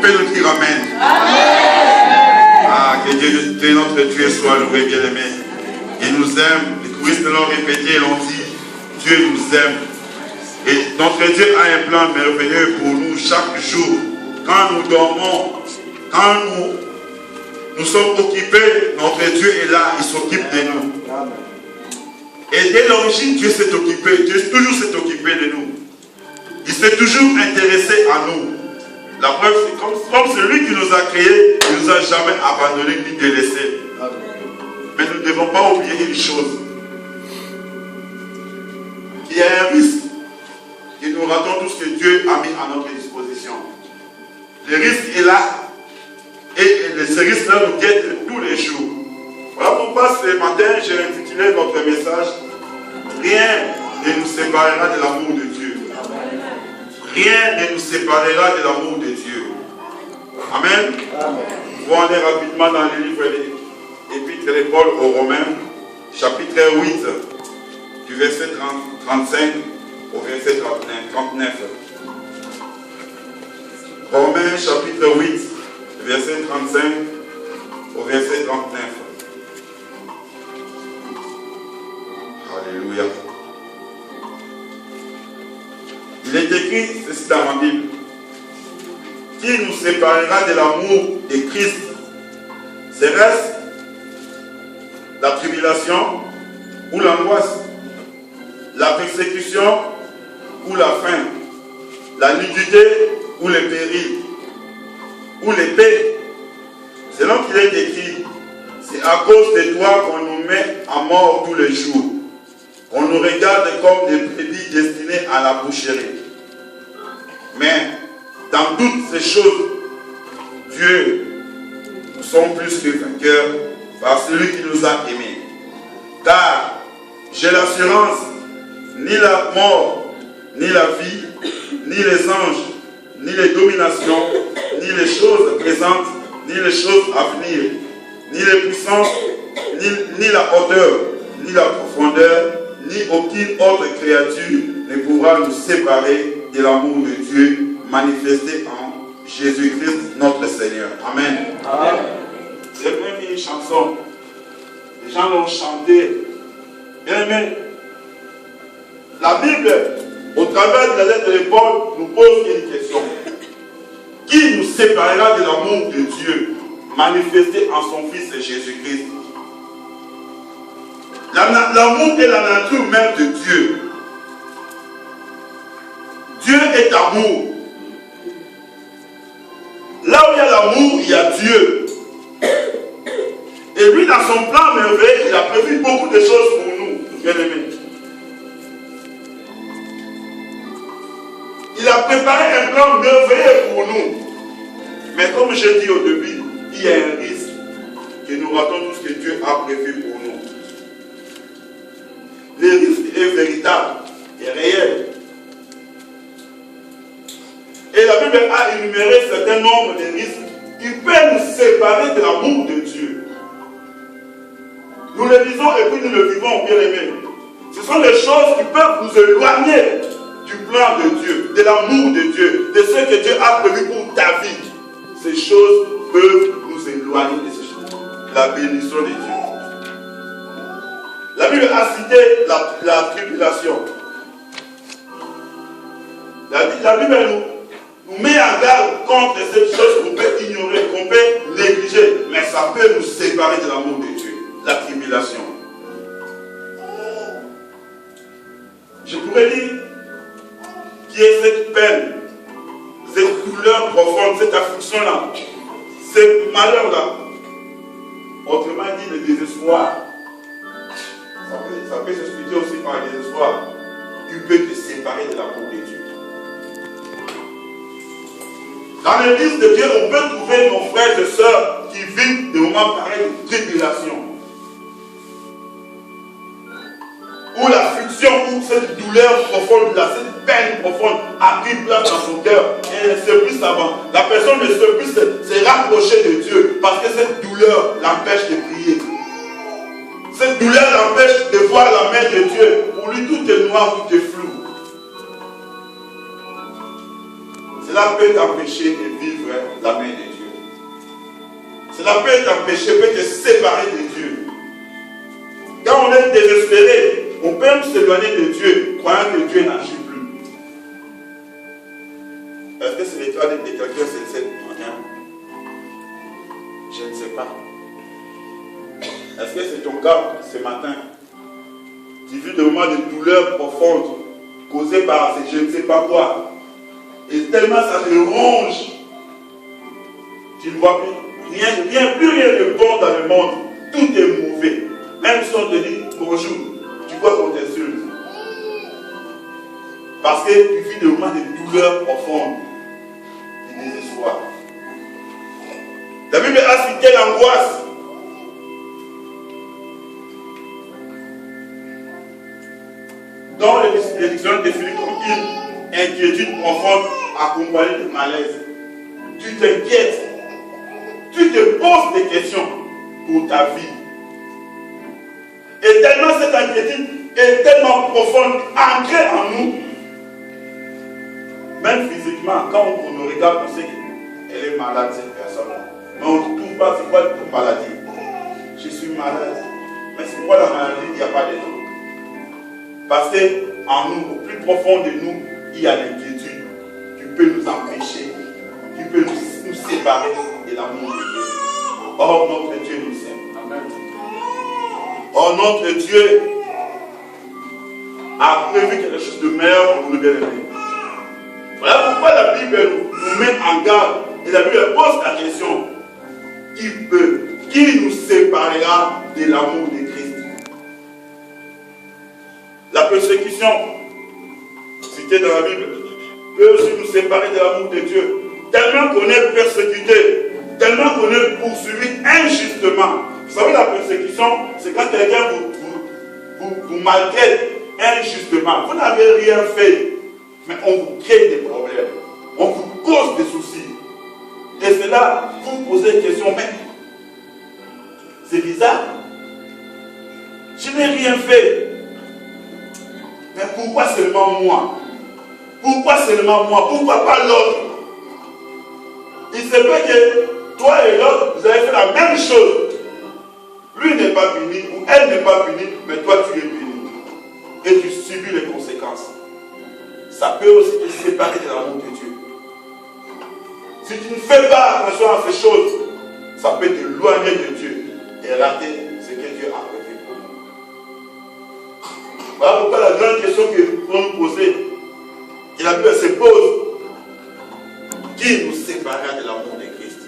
peut nous dire Amen. Ah, que Dieu, notre Dieu soit loué, bien-aimé. Il nous aime. Les touristes l'ont répété, ils l'ont dit. Dieu nous aime. Et notre Dieu a un plan merveilleux pour nous chaque jour. Quand nous dormons, quand nous sommes occupés, notre Dieu est là, il s'occupe de nous. Et dès l'origine, Dieu s'est occupé. Dieu toujours s'est occupé de nous. Il s'est toujours intéressé à nous. La preuve, c'est comme celui qui nous a créés, il ne nous a jamais abandonnés ni délaissés. Mais nous ne devons pas oublier une chose. Il y a un risque que nous ratons tout ce que Dieu a mis à notre disposition. Le risque est là. Et ce risque-là nous guette tous les jours. Voilà pourquoi ce matin, j'ai intitulé notre message « Rien ne nous séparera de l'amour de Dieu ». Rien ne nous séparera de l'amour de Dieu. Amen. Vous aller rapidement dans le livre de l'Épître de Paul aux Romains, chapitre 8, du verset 35 au verset 39. Romains, chapitre 8, verset 35 au verset 39. Alléluia. Il est écrit, ceci dans ma Bible, qui nous séparera de l'amour de Christ? Serait-ce la tribulation ou l'angoisse, la persécution ou la faim, la nudité ou le péril, ou l'épée? Selon qu'il est écrit, c'est à cause de toi qu'on nous met à mort tous les jours. On nous regarde comme des brebis destinées à la boucherie. Mais dans toutes ces choses, Dieu, nous sommes plus que vainqueurs par celui qui nous a aimés. Car j'ai l'assurance, ni la mort, ni la vie, ni les anges, ni les dominations, ni les choses présentes, ni les choses à venir, ni les puissances, ni la hauteur, ni la profondeur, ni aucune autre créature ne pourra nous séparer de l'amour de Dieu manifesté en Jésus-Christ notre Seigneur. Amen. Amen. J'ai même une chanson. Les gens l'ont chantée. Bien aimé, la Bible, au travers de la lettre de Paul, nous pose une question. Qui nous séparera de l'amour de Dieu manifesté en son Fils Jésus-Christ? L'amour est la nature même de Dieu. Dieu est amour. Là où il y a l'amour, il y a Dieu. Et lui, dans son plan merveilleux, il a prévu beaucoup de choses pour nous, bien-aimés. Il a préparé un plan merveilleux pour nous. Mais comme j'ai dit au début, il y a un risque que nous ratons tout ce que Dieu a prévu pour nous. Le risque est véritable et réel. Et la Bible a énuméré un certain nombre de risques qui peuvent nous séparer de l'amour de Dieu. Nous le disons et puis nous le vivons, bien aimés. Ce sont des choses qui peuvent nous éloigner du plan de Dieu, de l'amour de Dieu, de ce que Dieu a prévu pour ta vie. Ces choses peuvent nous éloigner de ces choses. La bénédiction de Dieu. La Bible a cité la tribulation. La Bible nous met en garde contre cette chose qu'on peut ignorer, qu'on peut négliger, mais ça peut nous séparer de l'amour de Dieu. La tribulation. Je pourrais dire qu'il y a cette peine, cette douleur profonde, cette affliction-là, ce malheur-là. Autrement dit, le désespoir. Ça peut s'expliquer aussi par le désespoir. Tu peux te séparer de l'amour de Dieu. Dans l'église de Dieu, on peut trouver nos frères et sœurs qui vivent des moments pareils de tribulation. Où la friction, où cette douleur profonde, cette peine profonde a pris place dans son cœur. Et elle ne sait plus avant. La personne ne sait plus se rapprocher de Dieu parce que cette douleur l'empêche de prier. Cette douleur l'empêche de voir la main de Dieu. Pour lui, tout est noir, tout est flou. Cela peut t'empêcher de vivre la Cela peut t'empêcher, peut te séparer de Dieu. Quand on est désespéré, on peut même s'éloigner de Dieu, croyant que Dieu n'agit plus. Est-ce que c'est l'étoile de quelqu'un cette matin? Je ne sais pas. Est-ce que c'est ton cas ce matin? Tu vis des moments de douleur profonde causés par je ne sais pas quoi. Et tellement ça te ronge. Tu ne vois plus rien de bon dans le monde. Tout est mauvais. Même si on te dit bonjour, tu vois qu'on t'insulte. Parce que tu vis des moments de douleur profonde, de désespoir. La Bible a cité l'angoisse. Dans les dictionnaires définis comme une inquiétude profonde accompagnée de malaise. Tu t'inquiètes. Tu te poses des questions pour ta vie. Et tellement cette inquiétude est tellement profonde, ancrée en nous. Même physiquement, quand on nous regarde, on sait qu'elle est malade, cette personne. Mais on ne trouve pas c'est quoi toute maladie. Je suis malade. Mais c'est quoi la maladie? Il n'y a pas de nom. Parce qu'en nous, au plus profond de nous, il y a l'inquiétude qui peut nous empêcher, qui peut nous séparer de l'amour de Dieu. Or, notre Dieu nous aime. Amen. Or, notre Dieu a prévu quelque chose de meilleur pour nous bien-aimés. Voilà pourquoi la Bible nous met en garde. Et la Bible pose la question: qui nous séparera de l'amour de Christ? La persécution, citée dans la Bible, peut aussi nous séparer de l'amour de Dieu. Tellement qu'on est persécuté, tellement qu'on est poursuivi injustement. Vous savez, la persécution, c'est quand quelqu'un vous maltraite injustement. Vous n'avez rien fait, mais on vous crée des problèmes. On vous cause des soucis. Et c'est là que vous posez des questions, mais c'est bizarre. Je n'ai rien fait. Mais pourquoi seulement moi? Pourquoi seulement moi? Pourquoi pas l'autre? Il se peut que toi et l'autre, vous avez fait la même chose. Lui n'est pas puni, ou elle n'est pas punie, mais toi tu es puni. Et tu subis les conséquences. Ça peut aussi te séparer de l'amour de Dieu. Si tu ne fais pas attention à ces choses, ça peut t'éloigner de Dieu et rater ce que Dieu a prévu pour nous. Voilà pourquoi la grande question que nous pouvons nous poser, et la Bible se pose: qui nous séparera de l'amour de Christ?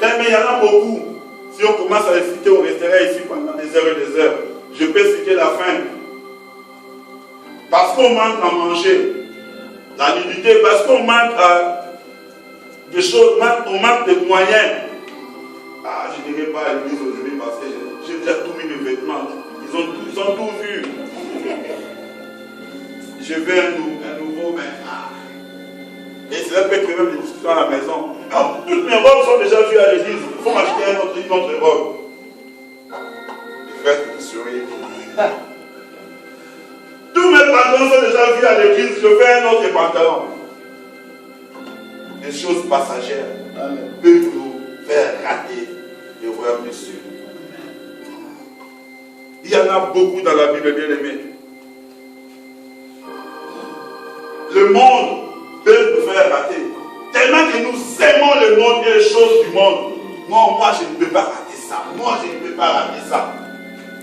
Mais il y en a beaucoup. Si on commence à les citer, on resterait ici pendant des heures et des heures. Je peux citer la faim. Parce qu'on manque à manger. La nudité, parce qu'on manque de choses, on manque de moyens. Ah, je ne dirais pas à l'église aujourd'hui parce que j'ai déjà tout mis mes vêtements. Ils ont tout vu. Je veux un nouveau, mais et cela peut créer même des discussions à la maison. Non, toutes mes robes sont déjà vues à l'église. Il faut m'acheter une autre robe. Les frères qui sourient. Tous mes pantalons sont déjà vus à l'église. Je veux un autre pantalon. Les choses passagères peuvent nous faire rater le royaume des cieux. Il y en a beaucoup dans la Bible, bien aimé. Le monde peut nous faire rater. Tellement que nous aimons le monde et les choses du monde. Non, moi je ne peux pas rater ça. Moi je ne peux pas rater ça.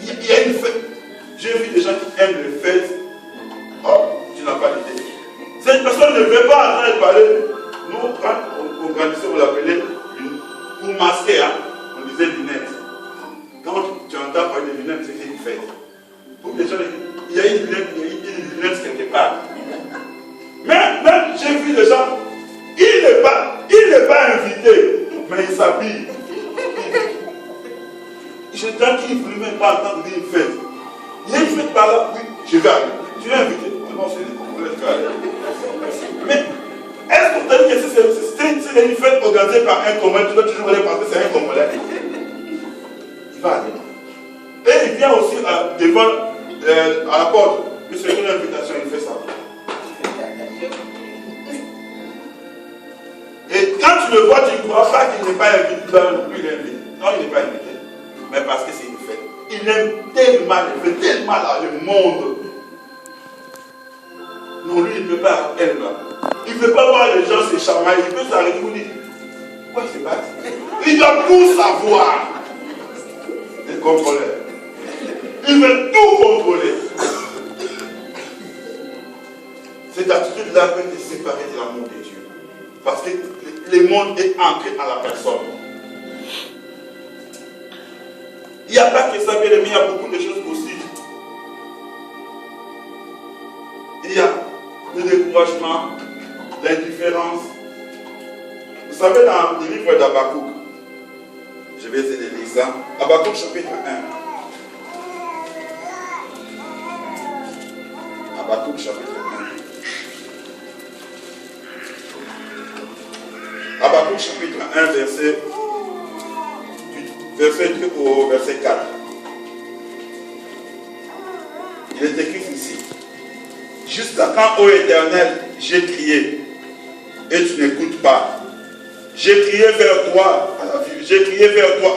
Il y a une fête. J'ai vu des gens qui aiment les fêtes. Oh, tu n'as pas d'idée. Cette personne ne veut pas en train de parler. Nous, quand on grandissait, on l'appelait pour masquer. Hein, on disait lunettes. Quand tu entends parler de lunettes, c'est une fête. Pour les gens, il y a une lunette quelque part. Même j'ai vu des gens, il n'est pas invité, mais il s'habille. Je t'en qu'il ne voulait même pas entendre dire une fête. Il y a une fête par là, oui, je vais aller. Tu es invité. Non, c'est une Congolais. Mais est-ce qu'on t'a dit que si c'est une fête organisée par un Congolais, tu dois toujours aller parce que c'est un Congolais? Il va aller. Et il vient aussi devant à la porte. Mais c'est une invitation, il fait ça. Et quand tu le vois, tu ne crois pas qu'il n'est pas invité. Lui, il est invité. Non, il n'est pas invité. Mais parce que c'est une fête. Il aime tellement, il veut tellement le monde. Non, lui, il ne peut pas, elle là. Il ne veut pas voir les gens se chamailler. Il peut s'arrêter pour dire, pourquoi il se bat? Il doit tout savoir. Le contrôleur. Il veut tout contrôler. Cette attitude-là peut te séparer de l'amour de Dieu. Parce que le monde est ancré à la personne. Il n'y a pas que ça, bien aimé, il y a beaucoup de choses possibles. Il y a le découragement, l'indifférence. Vous savez, dans le livre d'Habakkuk, je vais essayer de lire ça. Habakkuk chapitre 1. Habakkuk chapitre 1. Habakkuk chapitre 1, verset 2 au verset 4. Il est écrit ici. Jusqu'à quand, ô Éternel, j'ai crié et tu n'écoutes pas. J'ai crié vers toi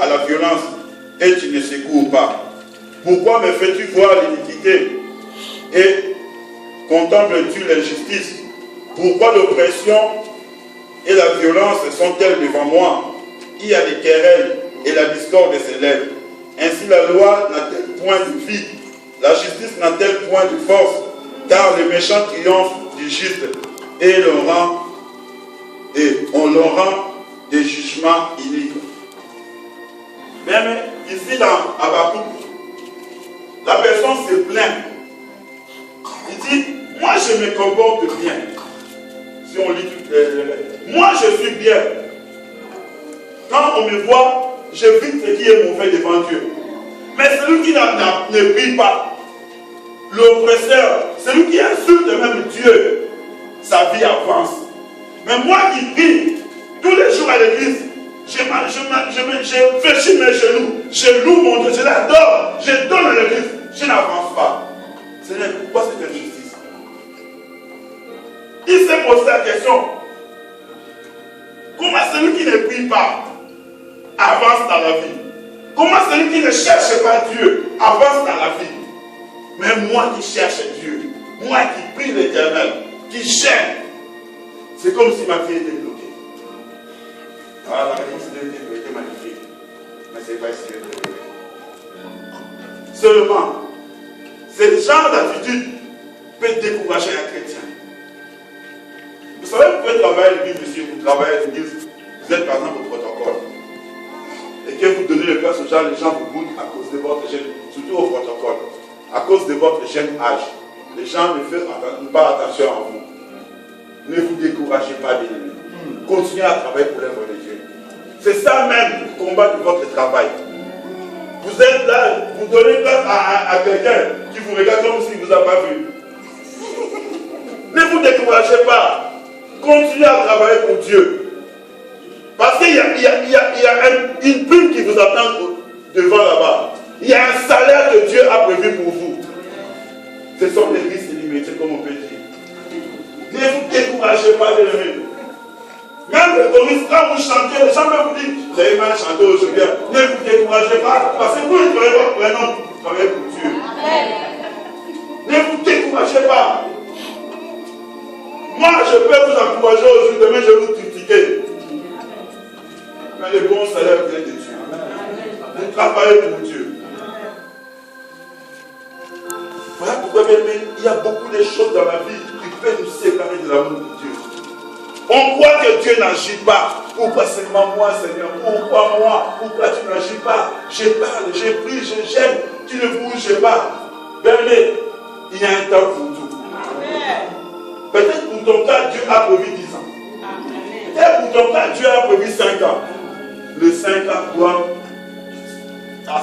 à la violence et tu ne secours pas. Pourquoi me fais-tu voir l'iniquité et contemples-tu l'injustice? Pourquoi l'oppression et la violence sont-elles devant moi? Il y a des querelles et la discorde s'élève. Ainsi la loi n'a-t-elle point de vie, la justice n'a-t-elle point de force, car le méchant triomphe du juste et on leur rend des jugements iniques. Même ici dans Habakkuk, la personne se plaint. Il dit, moi je me comporte bien. Si on lit toutes les... Moi je suis bien. Quand on me voit, j'évite ce qui est mauvais devant Dieu. Mais celui qui ne prie pas, l'oppresseur, celui qui insulte même Dieu, sa vie avance. Mais moi qui prie tous les jours à l'église, je fléchis mes genoux, je loue mon Dieu, je l'adore, je donne à l'église, je n'avance pas. Seigneur, pourquoi cette injustice? Il s'est posé la question. Comment celui qui ne prie pas avance dans la vie? Comment celui qui ne cherche pas Dieu avance dans la vie? Mais moi qui cherche Dieu, moi qui prie l'Éternel, qui j'aime, c'est comme si ma vie était bloquée. Ah, la réponse était magnifique. Mais ce n'est pas ici. Seulement, ce genre d'attitude peut décourager un chrétien. Vous savez, vous pouvez travailler à l'église, monsieur, vous travaillez à l'église, vous êtes par exemple au protocole. Et que vous donnez le place aux gens, les gens vous goûtent à cause de votre jeune, surtout au protocole, à cause de votre jeune âge. Les gens ne font pas attention à vous. Ne vous découragez pas, bien-aimés. Continuez à travailler pour l'œuvre de Dieu. C'est ça même le combat de votre travail. Vous êtes là, vous donnez place à quelqu'un qui vous regarde comme s'il ne vous a pas vu. Ne vous découragez pas. Continuez à travailler pour Dieu. Parce qu'il y a une prime qui vous attend devant là-bas. Il y a un salaire que Dieu a prévu pour vous. Ce sont des risques limités, comme on peut dire. Ne vous découragez pas, les amis. Même le choriste, quand vous chantez, les gens peuvent vous dire, vous avez mal chanté aujourd'hui. Ne vous découragez pas, parce que vous ne travaillez pas pour un homme, vous travaillez pour Dieu. Ne vous découragez pas. Moi, je peux vous encourager aujourd'hui, demain je vais vous critiquer. Mais le bon salaire vient de Dieu. Vous travaillez pour Dieu. Voilà pourquoi il y a beaucoup de choses dans la vie qui peuvent nous séparer de l'amour de Dieu. On croit que Dieu n'agit pas. Pourquoi seulement moi, Seigneur? Pourquoi moi? Pourquoi tu n'agis pas? Je parle, je prie, je gêne. Tu ne bouges pas. Bien-aimé, il y a un temps pour tout. Peut-être pour ton cas, Dieu a prévu 10 ans. Peut-être pour ton cas, Dieu a prévu 5 ans. Les 5 ans doivent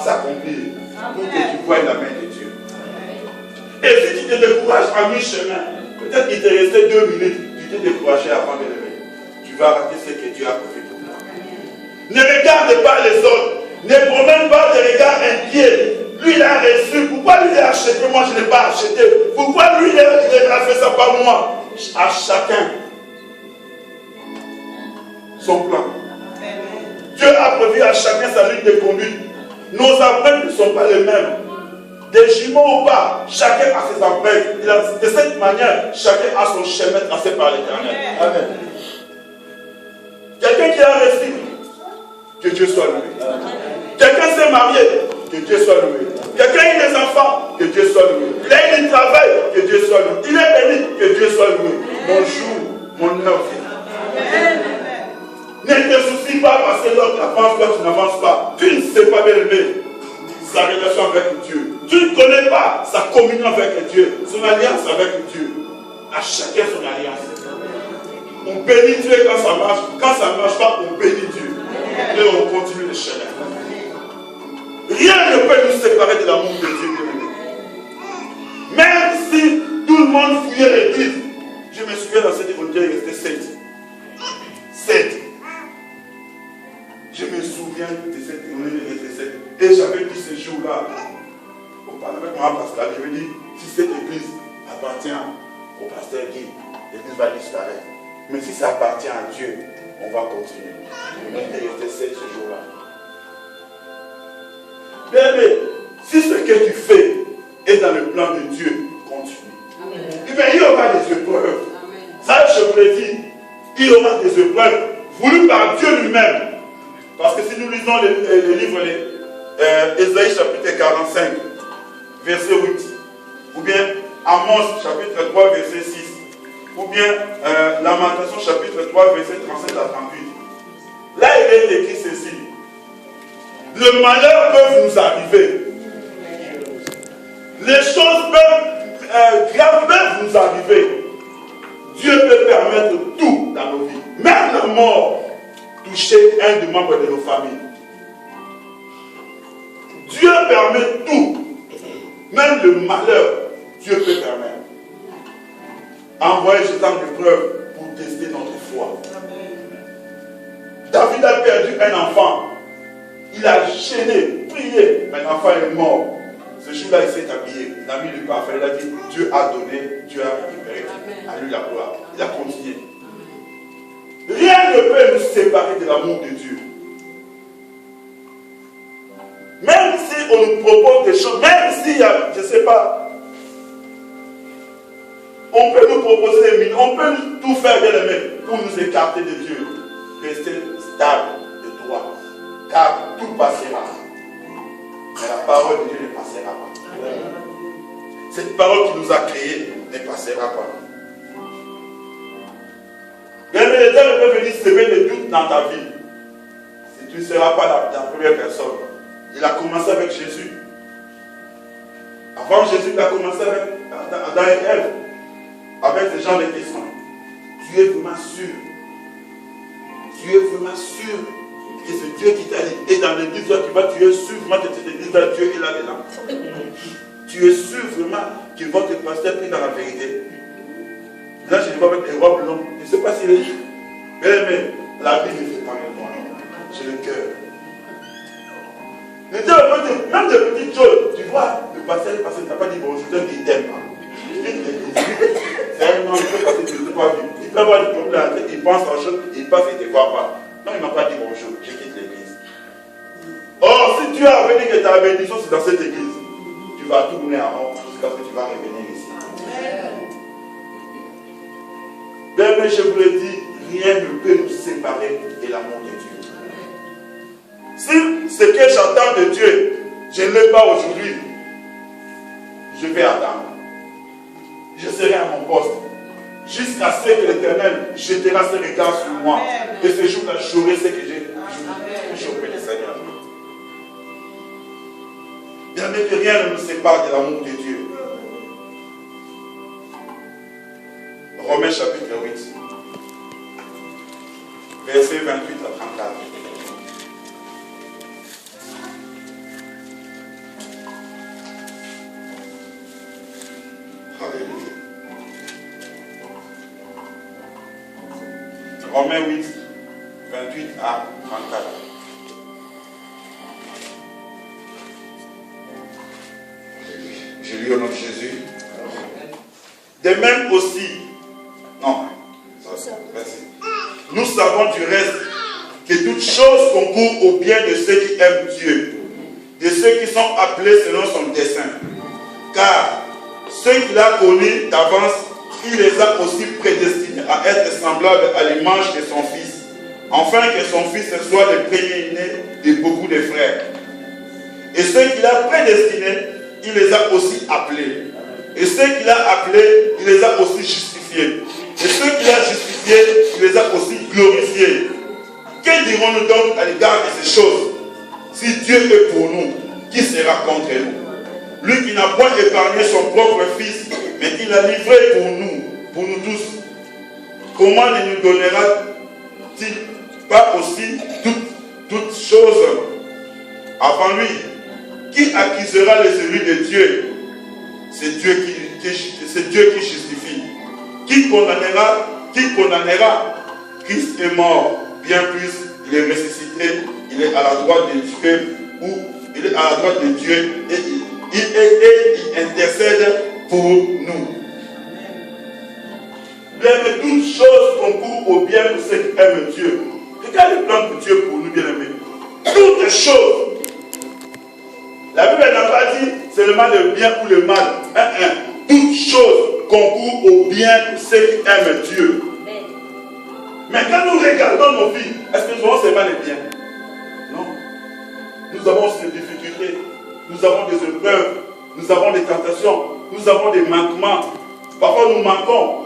s'accomplir pour que tu voies la main de Dieu. Et si tu te décourages à mi-chemin, peut-être qu'il t'est resté 2 minutes, tu t'es découragé avant de lever. Tu vas rater ce que Dieu a prévu pour toi. Ne regarde pas les autres. Ne promène pas des regards inquiets. Lui, il a reçu. Pourquoi lui, il a acheté? Moi, je n'ai pas acheté. Pourquoi lui, il a fait ça par moi? À chacun son plan. Dieu a prévu à chacun sa ligne de conduite. Nos empreintes ne sont pas les mêmes. Des jumeaux ou pas, chacun a ses empreintes. De cette manière, chacun a son chemin tracé par l'Éternel. Amen. Quelqu'un qui a réussi, que Dieu soit loué. Quelqu'un s'est marié, que Dieu soit loué. Quelqu'un a des enfants, que Dieu soit loué. Il a eu du travail, que Dieu soit loué. Il est béni, que Dieu soit loué. Mon jour, mon heure vient. Ne te soucie pas parce que l'autre avance, toi tu n'avances pas. Tu ne sais pas bien aimer sa relation avec Dieu. Tu ne connais pas sa communion avec Dieu, son alliance avec Dieu. À chacun son alliance. On bénit Dieu quand ça marche. Quand ça ne marche pas, on bénit Dieu. Et on continue le chemin. Rien ne peut nous séparer de l'amour de Dieu. Même si tout le monde fouillait l'église. Je me souviens dans cette école, il restait 7. 7. Je me souviens de cette école, il restait 7. Et j'avais dit ce jour-là, on parlait avec moi, Pascal, je lui ai dit, si cette église appartient au pasteur Guy, l'église va disparaître. Mais si ça appartient à Dieu, on va continuer. Il restait 7 ce jour-là. Bien aimé, si ce que tu fais est dans le plan de Dieu, continue. Eh bien, il y aura des épreuves. Ça, je vous l'ai dit, il y aura des épreuves voulues par Dieu lui-même. Parce que si nous lisons les livres Ésaïe chapitre 45, verset 8, ou bien Amos chapitre 3, verset 6, ou bien Lamentation chapitre 3, verset 37 à 38. Là, il est écrit ceci. Le malheur peut nous arriver. Les choses graves peuvent nous arriver. Dieu peut permettre tout dans nos vies. Même la mort toucher un des membres de nos familles. Dieu permet tout. Même le malheur, Dieu peut permettre. Envoyer ce temps de preuve pour tester notre foi. David a perdu un enfant. Il a gêné, prié, mais l'enfant est mort. Ce jour-là, il s'est habillé. Il a mis le parfum. Il a dit, Dieu a donné, Dieu a récupéré. À lui la gloire. Il a continué. Rien ne peut nous séparer de l'amour de Dieu. Même si on nous propose des choses, même s'il y a, je ne sais pas, on peut nous proposer des millions, on peut tout faire bien aimé pour nous écarter de Dieu. Rester stable et droit. Car tout passera. Mais la parole de Dieu ne passera pas. Cette parole qui nous a créés ne passera pas. Bien, les gens peuvent venir semer des doutes dans ta vie. Si tu ne seras pas la première personne. Il a commencé avec Jésus. Avant Jésus, il a commencé avec Adam et Ève. Avec ce genre de questions. Tu es vraiment sûr. Tu es vraiment sûr que c'est Dieu qui t'a dit. Et dans l'église, tu es sûr vraiment que cette église, Dieu est là-dedans. Tu es sûr vraiment que votre pasteur prie dans la vérité. Là, je le vois avec des robes longues. Je ne sais pas s'il est dit. Mais la Bible ne fait pas le noir. J'ai le cœur. Même des petites choses. Tu vois, le pasteur n'a pas dit bonjour, il t'aime pas. C'est un homme qui peut passer de trois vies. Il peut avoir des problèmes, il pense en chose, il passe et ne te voit pas. Non, il ne m'a pas dit bonjour, je quitte l'église. Or, si tu as venu que ta bénédiction, c'est dans cette église, tu vas tourner en rond jusqu'à ce que tu vas revenir ici. Bien, mais je vous l'ai dit, rien ne peut nous séparer de l'amour de Dieu. Si ce que j'entends de Dieu, je ne l'ai pas aujourd'hui, je vais attendre. Je serai à mon poste. Jusqu'à ce que l'Éternel jettera ses regards sur moi. Et ce jour-là, j'aurai ce que j'ai auprès du Seigneur. Bien que rien ne nous sépare de l'amour de Dieu. Romains chapitre 8. Versets 28 à 34. Alléluia. Romains 8, 28 à 34. Je lis au nom de Jésus. De même aussi, non, merci. Nous savons du reste que toutes choses concourent au bien de ceux qui aiment Dieu, de ceux qui sont appelés selon son dessein. Car ceux qu'il a connus d'avance, il les a aussi prédestinés à être semblables à l'image de son Fils, afin que son Fils soit le premier-né de beaucoup de frères. Et ceux qu'il a prédestinés, il les a aussi appelés. Et ceux qu'il a appelés, il les a aussi justifiés. Et ceux qu'il a justifiés, il les a aussi glorifiés. Que dirons-nous donc à l'égard de ces choses? Si Dieu est pour nous, qui sera contre nous? Lui qui n'a point épargné son propre Fils, mais qui l'a livré pour nous tous, comment ne nous donnera-t-il pas aussi toutes choses avant lui? Qui accusera les élus de Dieu? C'est Dieu qui justifie. Qui condamnera? Christ est mort. Bien plus, il est ressuscité. Il est à la droite de Dieu. Il est à la droite de Dieu. Et il intercède pour nous. Bien-aimés, toutes choses concourent au bien de ceux qui aiment Dieu. Regarde le plan de Dieu pour nous, bien-aimés. Toutes choses. La Bible n'a pas dit seulement le bien ou le mal. Toutes choses concourent au bien de ceux qui aiment Dieu. Mais quand nous regardons nos vies, est-ce que nous avons seulement les biens? Non. Nous avons aussi des difficultés. Nous avons des épreuves. Nous avons des tentations. Nous avons des manquements. Parfois nous manquons.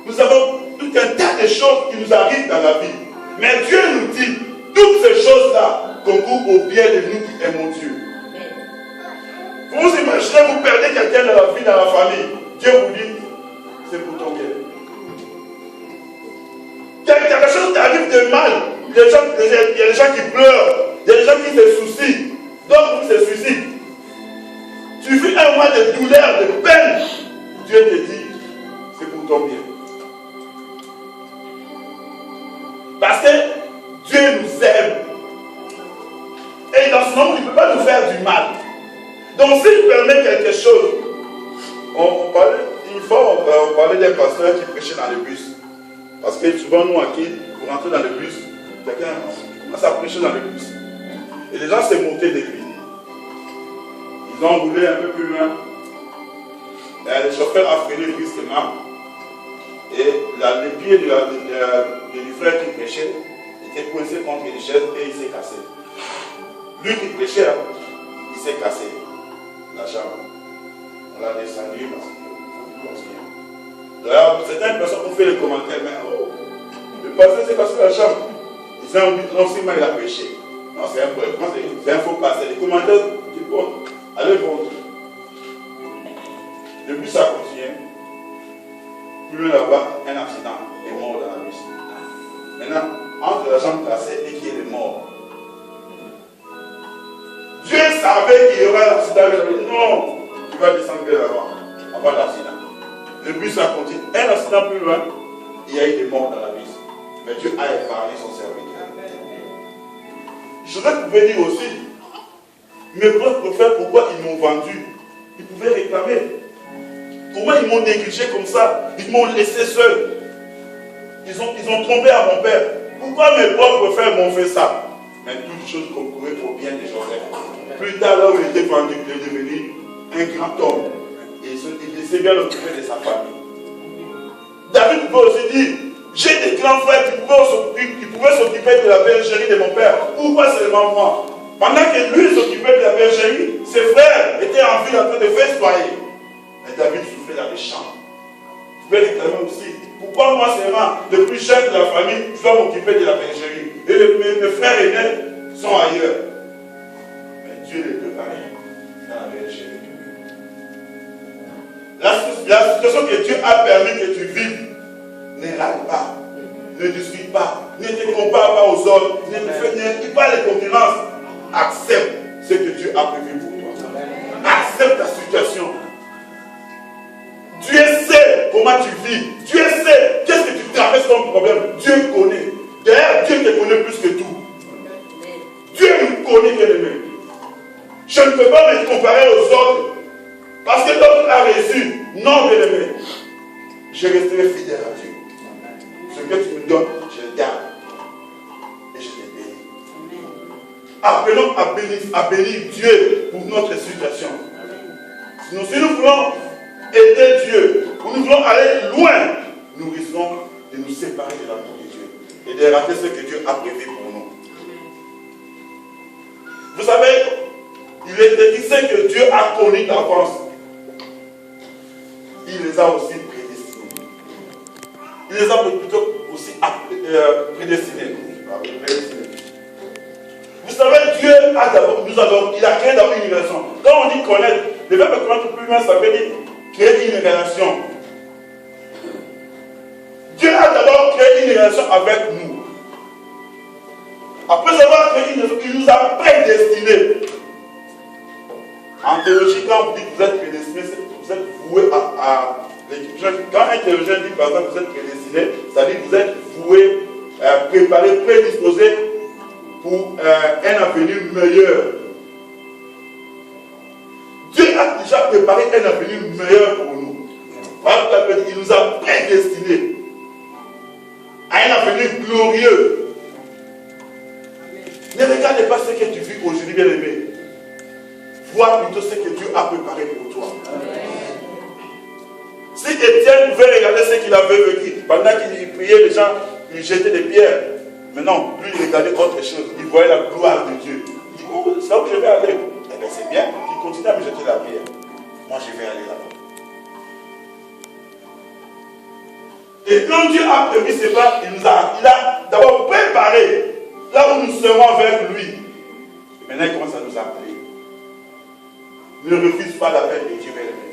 Nous avons tout un tas de choses qui nous arrivent dans la vie. Mais Dieu nous dit, toutes ces choses-là concourent au bien de nous qui aimons Dieu. Vous vous imaginez, vous perdez quelqu'un dans la vie, dans la famille. Dieu vous dit, c'est pour ton bien. Quelque chose t'arrive de mal. Il y a des gens qui pleurent. Il y a des gens qui se soucient. D'autres qui se suicident. Tu vis un mois de douleur, de peine. Dieu te dit, c'est pour ton bien. Parce que Dieu nous aime. Et dans ce moment, il ne peut pas nous faire du mal. Donc s'il permet quelque chose, on parlait d'un pasteur qui prêchait dans le bus. Parce que souvent nous aquí, pour rentrer dans le bus, quelqu'un commence à prêcher dans le bus. Et les gens se moquaient de lui. Ils ont roulé un peu plus loin. Et le chauffeur a freiné brusquement. Et les pieds du frère qui prêchait était coincé contre une chaise et il s'est cassé. Lui qui prêchait, il s'est cassé la jambe. On l'a descendu parce qu'il continue. D'ailleurs, certaines personnes ont fait les commentaires, mais le pasteur s'est cassé la jambe. Ils ont dit non, c'est mal, il a prêché. Non, c'est un faux pasteur. Les commentaires disent bon, allez voir. Le bus a continué. Plus loin là-bas, un accident est mort dans la bus. Maintenant, entre la jambe cassée et qui est mort. Dieu savait qu'il y aurait un accident. Non, tu vas descendre là-bas, avant l'accident. Le bus a continué. Un accident plus loin, il y a eu des morts dans la bus. Mais Dieu a épargné son serviteur. Je voudrais que vous pouvez dire aussi, mes propres frères, pourquoi ils m'ont vendu? Ils pouvaient réclamer. Pourquoi ils m'ont négligé comme ça? Ils m'ont laissé seul. Ils ont trompé à mon père. Pourquoi mes propres frères m'ont fait ça? Mais toutes choses concouraient au bien de Joseph. Plus tard, là où il était vendu, il est devenu un grand homme. Et il s'est bien occupé de sa famille. David pouvait aussi dire, j'ai des grands frères qui pouvaient s'occuper de la bergerie de mon père. Pourquoi seulement moi? Pendant que lui s'occupait de la bergerie, ses frères étaient en ville en train de festoyer. Mais David souffrait dans les champs. Il pouvait réclamer aussi. Pourquoi moi seulement, le plus jeune de la famille, je dois m'occuper de la bergerie? Et mes frères aînés sont ailleurs. Mais Dieu les préparait dans la bergerie. La situation que Dieu a permis que tu vives, ne râle pas, ne discute pas, ne te compare pas aux autres, ne fais pas les concurrences. Accepte ce que Dieu a prévu pour toi. Accepte ta situation. Dieu sait comment tu vis. Dieu sait qu'est-ce que tu traverses comme problème. Dieu connaît. D'ailleurs, Dieu te connaît plus que tout. Dieu nous connaît, bien-aimé. Je ne peux pas me comparer aux autres. Parce que l'autre a réussi. Non, bien-aimé. Je resterai fidèle à Dieu. Ce que tu me donnes, je le garde. Et je te appelons à bénir Dieu pour notre situation. Sinon, si nous voulons aider Dieu, ou nous voulons aller loin, nous risquons de nous séparer de l'amour de Dieu et de rater ce que Dieu a prévu pour nous. Vous savez, il est dit que Dieu a connu d'avance. Il les a aussi prédestinés. Il les a plutôt aussi prédestinés. Vous savez, Dieu a d'abord, il a créé d'abord une relation. Quand on dit connaître, le verbe connaître plus loin, ça veut dire créer une relation. Dieu a d'abord créé une relation avec nous. Après avoir créé une relation, il nous a prédestinés. En théologie, quand vous dites que vous êtes prédestinés, vous êtes voués à l'équipe. Quand un théologien dit par exemple que vous êtes prédestinés, ça veut dire que vous êtes voués, préparés, prédisposés pour un avenir meilleur. Dieu a déjà préparé un avenir meilleur pour nous. Par exemple, il nous a prédestinés à un avenir glorieux. Ne regardez pas ce que tu vis aujourd'hui, bien aimé. Vois plutôt ce que Dieu a préparé pour toi. Si Étienne pouvait regarder ce qu'il avait vécu, pendant qu'il priait, les gens lui jetaient des pierres. Mais non, lui il regardait autre chose. Il voyait la gloire de Dieu. Il dit, oh, c'est là où je vais aller. Eh bien, c'est bien. Il continue à me jeter la pierre. Moi, je vais aller là-bas. Et quand Dieu a prévu ses pas, il a d'abord préparé là où nous serons avec lui. Et maintenant, il commence à nous appeler. Ne refuse pas l'appel de Dieu, bien-aimé.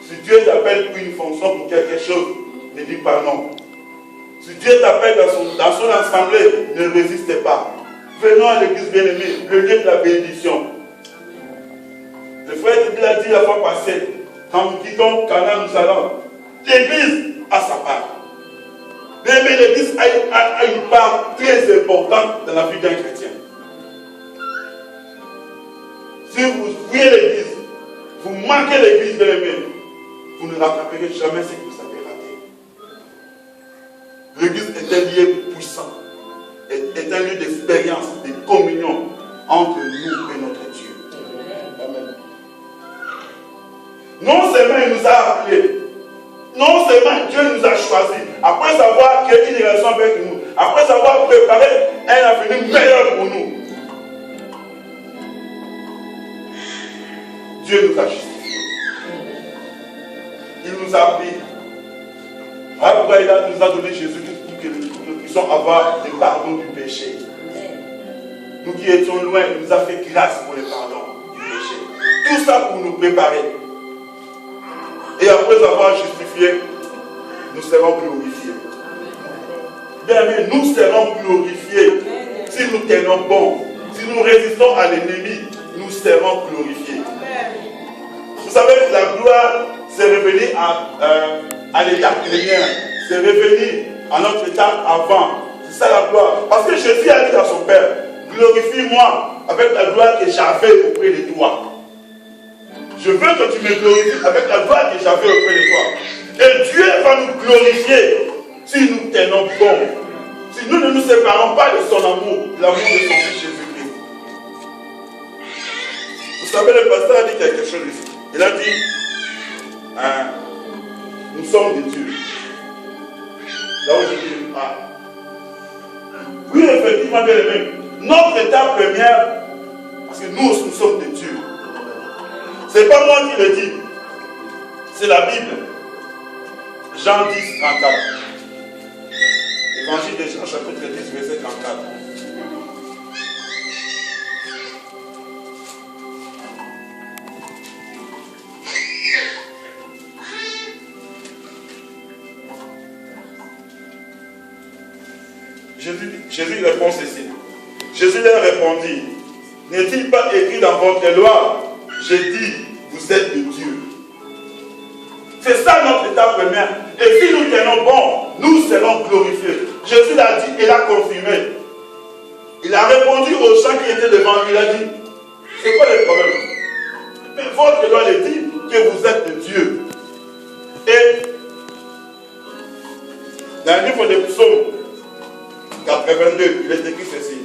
Si Dieu t'appelle pour une fonction, pour quelque chose, ne dis pas non. Si Dieu t'appelle dans son assemblée, ne résistez pas. Venons à l'église, bien-aimée, le lieu de la bénédiction. Le frère l'a dit la fois passée, quand nous quittons Canaan, nous allons. L'église a sa part. Mais l'église a une part très importante dans la vie d'un chrétien. Si vous fouillez l'église, vous manquez l'église de l'aimer, vous ne rattraperez jamais ce que vous avez raté. L'église est un lieu puissant, est un lieu d'expérience, de communion entre nous et notre Dieu. Amen. Non seulement il nous a appelés, non seulement Dieu nous a choisis, après avoir créé une relation avec nous, après avoir préparé un avenir meilleur pour nous, Dieu nous a justifiés. Il nous a pris. Voilà pourquoi il nous a donné Jésus pour que nous puissions avoir le pardon du péché. Nous qui étions loin, il nous a fait grâce pour le pardon du péché. Tout ça pour nous préparer. Et après avoir justifié, nous serons glorifiés. Bien, mais nous serons glorifiés si nous tenons bon. Si nous résistons à l'ennemi, nous serons glorifiés. Vous savez, la gloire, c'est revenir à l'état chrétien. C'est revenir à notre état avant. C'est ça la gloire. Parce que Jésus a dit à son Père, glorifie-moi avec la gloire que j'avais auprès de toi. Je veux que tu me glorifies avec la gloire que j'avais auprès de toi. Et Dieu va nous glorifier si nous tenons bon. Si nous ne nous séparons pas de son amour, l'amour de son Fils Jésus-Christ. Vous savez, le pasteur a dit quelque chose ici. Il a dit, nous sommes des dieux. Là où je dis, oui, effectivement, bien aimé, notre étape première, parce que nous sommes des dieux. Ce n'est pas moi qui le dis, c'est la Bible. Jean 10, 34. Évangile de Jean, chapitre 10, verset 34. Jésus répond ceci. Jésus leur répondit, n'est-il pas écrit dans votre loi, j'ai dit, vous êtes de Dieu. C'est ça notre étape première. Et si nous tenons bon, nous serons glorifiés. Jésus l'a dit et l'a confirmé. Il a répondu aux gens qui étaient devant lui. Il a dit, c'est quoi le problème? Mais votre loi le dit que vous êtes de Dieu. Et dans le livre des psaumes 82, il est écrit ceci.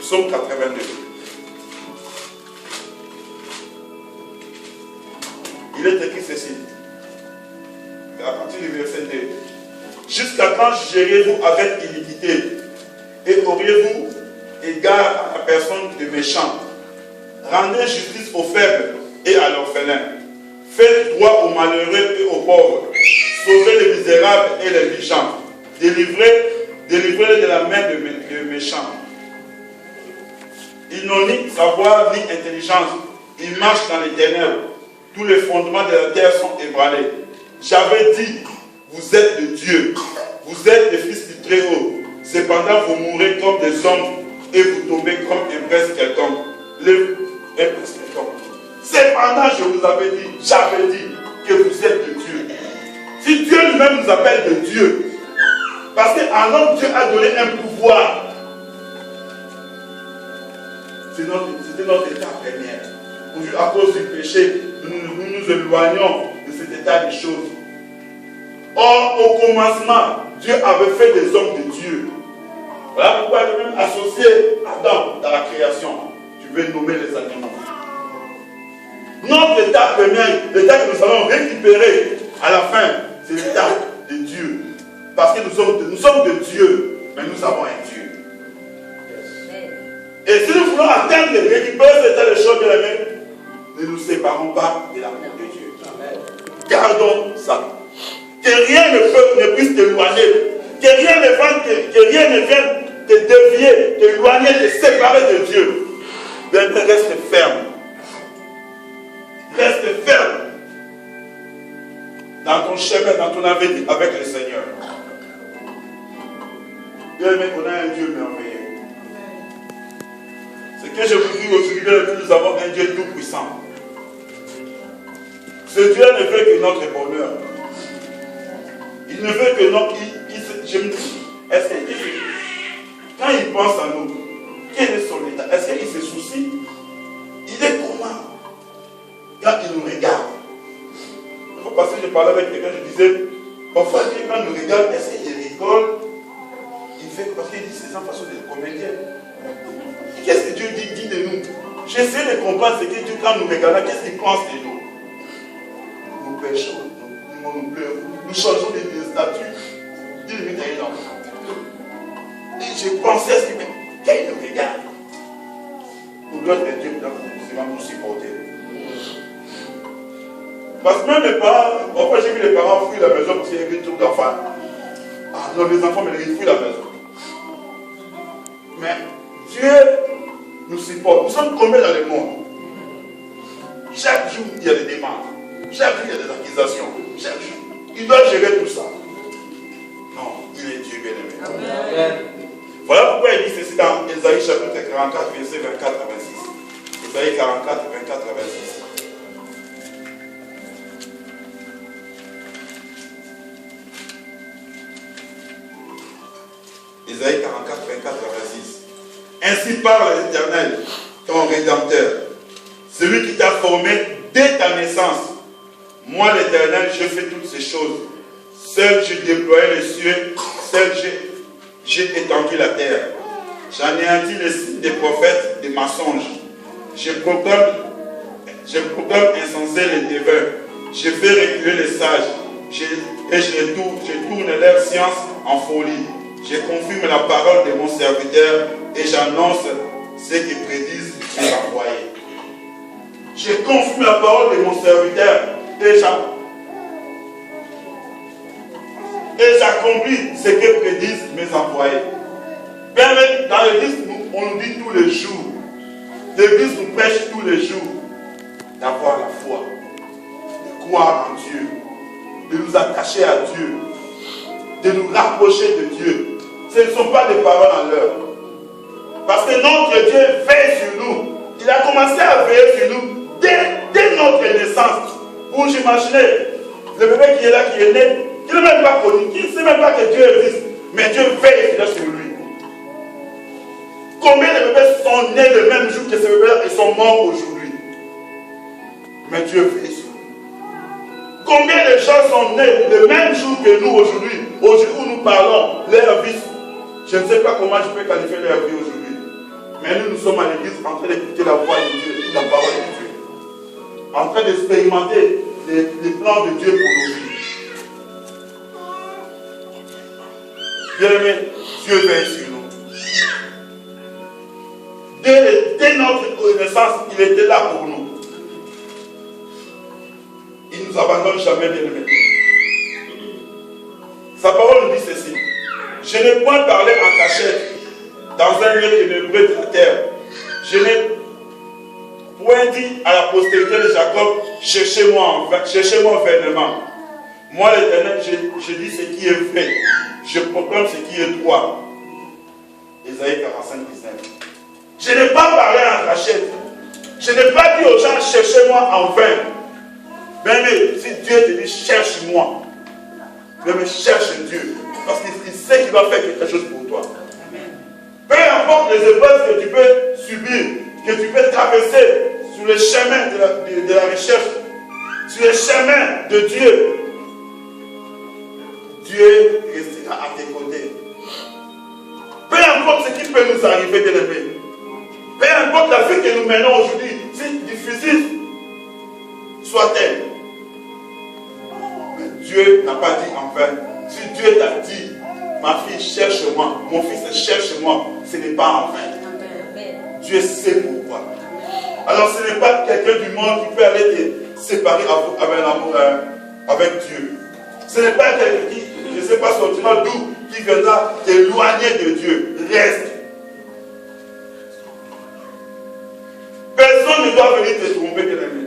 Psaume 82. Il est écrit ceci. À partir du verset 2. Jusqu'à quand gérez-vous avec iniquité et auriez-vous égard à la personne de méchant? Rendez justice aux faibles et à l'orphelin. Faites droit aux malheureux et aux pauvres. Sauvez les misérables et les méchants. Délivrez-les de la main de méchants. Ils n'ont ni savoir ni intelligence. Ils marchent dans les ténèbres. Tous les fondements de la terre sont ébranlés. J'avais dit, vous êtes de Dieu. Vous êtes des fils du Très-Haut. Cependant, vous mourrez comme des hommes et vous tombez comme un prince quelconque. Cependant, je vous avais dit, j'avais dit que vous êtes de Dieu. Si Dieu lui-même nous appelle de Dieu, parce qu'à l'homme, Dieu a donné un pouvoir. C'était notre état premier. Aujourd'hui, à cause du péché, nous nous éloignons de cet état des choses. Or, au commencement, Dieu avait fait des hommes de Dieu. Voilà pourquoi il a même associé Adam dans la création. Tu veux nommer les animaux. Notre état premier, l'état que nous allons récupérer à la fin, c'est l'état de Dieu. Parce que nous sommes de Dieu, mais nous avons un Dieu. Et si nous voulons atteindre et récupérer cet état de choses, bien aimés, ne nous séparons pas de l'amour de Dieu. Gardons ça. Que rien ne puisse t'éloigner. Que rien ne vienne te dévier, t'éloigner, te séparer de Dieu. Mais reste ferme. Reste ferme dans ton chemin, dans ton avenir avec le Seigneur. Bien aimé, on a un Dieu merveilleux. Ce que je vous dis aujourd'hui, nous avons un Dieu tout puissant. Ce Dieu ne veut que notre bonheur. Il ne veut que notre... Je me dis, est-ce que quand il pense à nous, quel est son état? Est-ce qu'il se soucie? Il est comment? Quand il nous regarde. Parce que je parlais avec quelqu'un, je disais, parfois quand il nous regarde, est-ce qu'il rigole? Il fait parce qu'il dit c'est en façon de comédien. Qu'est-ce que Dieu dit de nous? J'essaie de comprendre ce que Dieu, quand nous regarde, qu'est-ce qu'il pense de nous? Nous péchons, nous pleurons, nous changeons de statut. Dieu nous met dans le et je pensais à ce qu'il quand il nous regarde, nous doit être Dieu qui va nous supporter. Parce que même les parents, parfois j'ai vu les parents fuir la maison parce qu'il y avait trop d'enfants. Ah non, les enfants, mais ils fuient la maison. Mais Dieu nous supporte. Nous sommes combien dans le monde? Chaque jour, il y a des demandes. Chaque jour, il y a des accusations. Chaque jour. Il doit gérer tout ça. Non, il est Dieu bien-aimé. Amen. Voilà pourquoi il dit ceci dans Ésaïe chapitre 44, verset 24 à 26. Ésaïe 44, 24 à 26. Ésaïe 44, 24 à 26. Ainsi parle l'Éternel, ton Rédempteur, celui qui t'a formé dès ta naissance. Moi, l'Éternel, je fais toutes ces choses. Seul j'ai déployé les cieux, seul j'ai étendu la terre. J'anéantis les signes des prophètes, des mensonges. Je proclame insensé les devins. Je fais reculer les sages. Et je tourne leur science en folie. Je confirme la parole de mon serviteur et j'annonce ce que prédisent mes envoyés. Je confirme la parole de mon serviteur et j'accomplis ce que prédisent mes envoyés. Bien, dans l'église, on nous dit tous les jours, l'église nous prêche tous les jours d'avoir la foi, de croire en Dieu, de nous attacher à Dieu, de nous rapprocher de Dieu. Ce ne sont pas des paroles en l'air. Parce que notre Dieu veille sur nous. Il a commencé à veiller sur nous dès notre naissance. Vous imaginez, le bébé qui est là, qui est né, qui n'est même pas connu, qui ne sait même pas que Dieu existe, mais Dieu veille sur lui. Combien de bébés sont nés le même jour que ces bébés-là et sont morts aujourd'hui? Mais Dieu veille sur lui. Combien de gens sont nés le même jour que nous aujourd'hui où nous parlons, leur vie? Je ne sais pas comment je peux qualifier leur vie aujourd'hui. Mais nous sommes à l'église en train d'écouter la voix de Dieu, la parole de Dieu. En train d'expérimenter les plans de Dieu pour nos vies. Bien-aimé, Dieu veille sur nous. Dès notre naissance, il était là pour nous. Il ne nous abandonne jamais, bien-aimé. Sa parole nous dit ceci. Je n'ai point parlé en cachette dans un lieu ténébreux de la terre. Je n'ai point dit à la postérité de Jacob, cherchez-moi vainement. Moi, l'Éternel, je dis ce qui est vrai. Je proclame ce qui est droit. Ésaïe 45, 19. Je n'ai pas parlé en cachette. Je n'ai pas dit aux gens, cherchez-moi en vain. Mais si Dieu te dit, cherche-moi. Mais cherche Dieu. Parce qu'il sait qu'il va faire quelque chose pour toi. Peu importe les épreuves que tu peux subir, que tu peux traverser sur le chemin de la recherche, sur le chemin de Dieu, Dieu restera à tes côtés. Peu importe ce qui peut nous arriver, bien-aimé. Peu importe la vie que nous menons aujourd'hui, si difficile soit-elle. Mais Dieu n'a pas dit en vain. Si Dieu t'a dit, ma fille, cherche-moi, mon fils, cherche-moi, ce n'est pas en vain. Dieu sait pourquoi. Alors ce n'est pas quelqu'un du monde qui peut aller te séparer avec l'amour avec Dieu. Ce n'est pas quelqu'un qui, je ne sais pas, sortira d'où, qui viendra t'éloigner de Dieu. Reste. Personne ne doit venir te tromper, bien-aimé.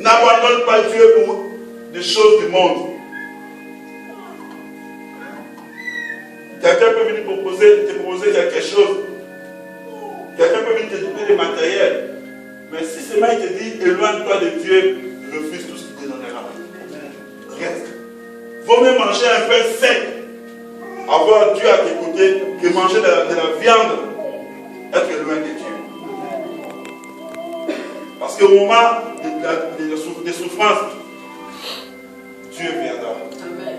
N'abandonne pas Dieu pour des choses du monde. Quelqu'un peut venir te proposer quelque chose. Quelqu'un peut venir te donner des matériels. Mais si seulement il te dit, éloigne-toi de Dieu, refuse tout ce qu'il te donnera. Reste. Vaut mieux manger un pain sec, avoir Dieu à tes côtés, que manger de la viande, être loin de Dieu. Parce qu'au moment des souffrances, Dieu viendra. Amen.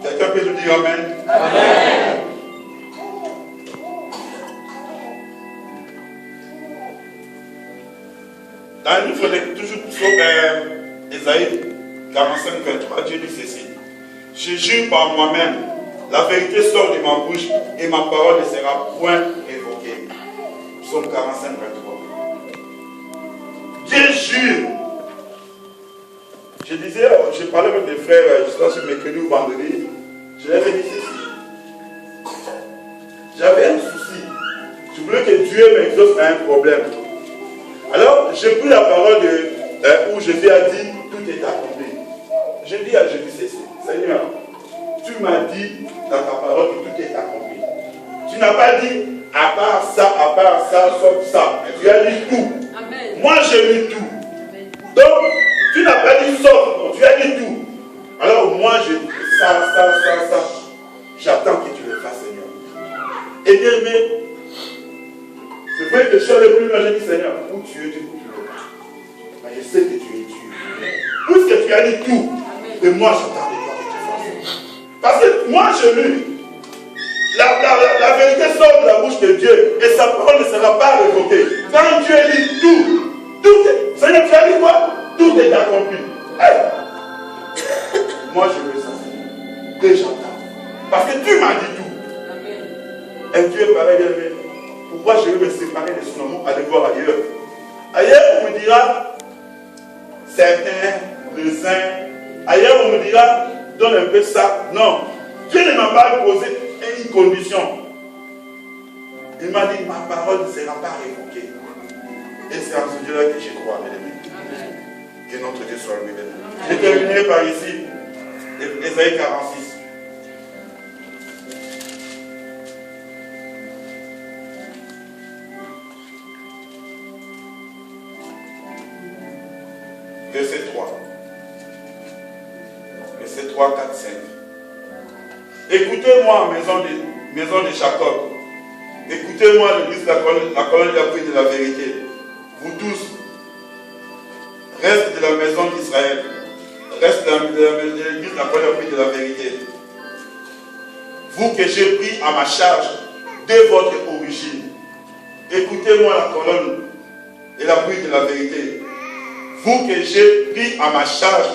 Quelqu'un peut nous dire Amen? Amen. Dans une fois, toujours sur Ésaïe 45, 23, Dieu dit ceci. Je jure par moi-même, la vérité sort de ma bouche et ma parole ne sera point révoquée. Psaume 45, 23. Dieu jure. Je parlais avec des frères, je sais pas si mercredi ou vendredi, je leur ai dit ceci. J'avais un souci. Je voulais que Dieu m'exauce à un problème. Alors, j'ai pris la parole où Jésus a dit, tout est accompli. J'ai dit à Jésus ceci. Seigneur, tu m'as dit dans ta parole que tout est accompli. Tu n'as pas dit à part ça, sauf ça. Mais tu as dit tout. Amen. Moi, j'ai dit tout. Amen. Donc, tu n'as pas dit sauf, tu as dit tout. Alors, moi, j'ai dit ça. J'attends que tu le fasses, Seigneur. Et bien aimé, c'est vrai que je suis le plus loin, j'ai dit, Seigneur, où tu es, tu es où tu es. Mais je sais que tu es Dieu. Puisque tu as dit tout, et moi, j'attends de toi que tu fasses. Parce que moi, je lu. La vérité sort de la bouche de Dieu et sa parole ne sera pas révoquée. Quand Dieu dit tout est. Seigneur, tu as dit quoi? Tout est accompli. Hey. Moi, je veux ça. Et j'entends. Parce que tu m'as dit tout. Amen. Et Dieu est pareil, bien-aimé. Pourquoi je vais me séparer de son amour, aller voir ailleurs? Ailleurs, on me dira, certains, les uns. Ailleurs, on me dira, donne un peu ça. Non. Dieu ne m'a pas posé une condition. Il m'a dit, ma parole ne sera pas révoquée. Et c'est en ce Dieu-là que je crois, mes amis. Que notre Dieu soit loué. Je terminerai par ici, Ésaïe 46. Verset 3. Verset 3, 4, 5. Écoutez-moi, maison de Jacob. Écoutez-moi, l'église de la colonne d'appui de la vérité. Vous tous, reste de la maison d'Israël. Reste l'Église, la première pluie de la vérité. Vous que j'ai pris à ma charge dès votre origine. Écoutez-moi la colonne et la pluie de la vérité. Vous que j'ai pris à ma charge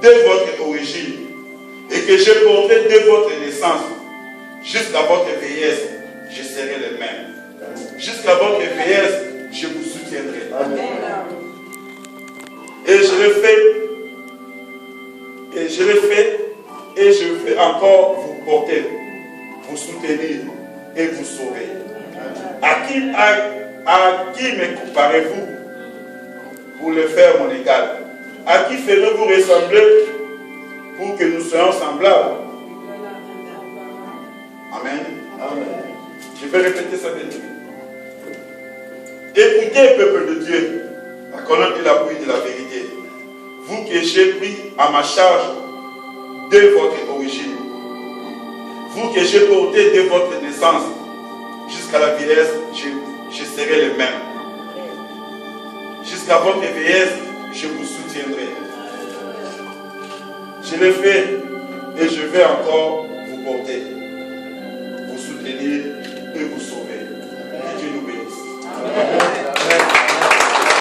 dès votre origine et que j'ai porté dès votre naissance, jusqu'à votre vieillesse, je serai le même. Jusqu'à votre vieillesse, je vous soutiendrai. Amen. Et je l'ai fait, et je vais encore vous porter, vous soutenir et vous sauver. À qui me comparez-vous pour le faire mon égal? À qui ferez-vous ressembler pour que nous soyons semblables? Amen. Amen. Je vais répéter ça de nuit. Écoutez, peuple de Dieu, la colonne et la pluie de la vérité. Vous que j'ai pris à ma charge dès votre origine. Vous que j'ai porté dès votre naissance, jusqu'à la vieillesse, je serai le même. Jusqu'à votre vieillesse, je vous soutiendrai. Je l'ai fait et je vais encore vous porter.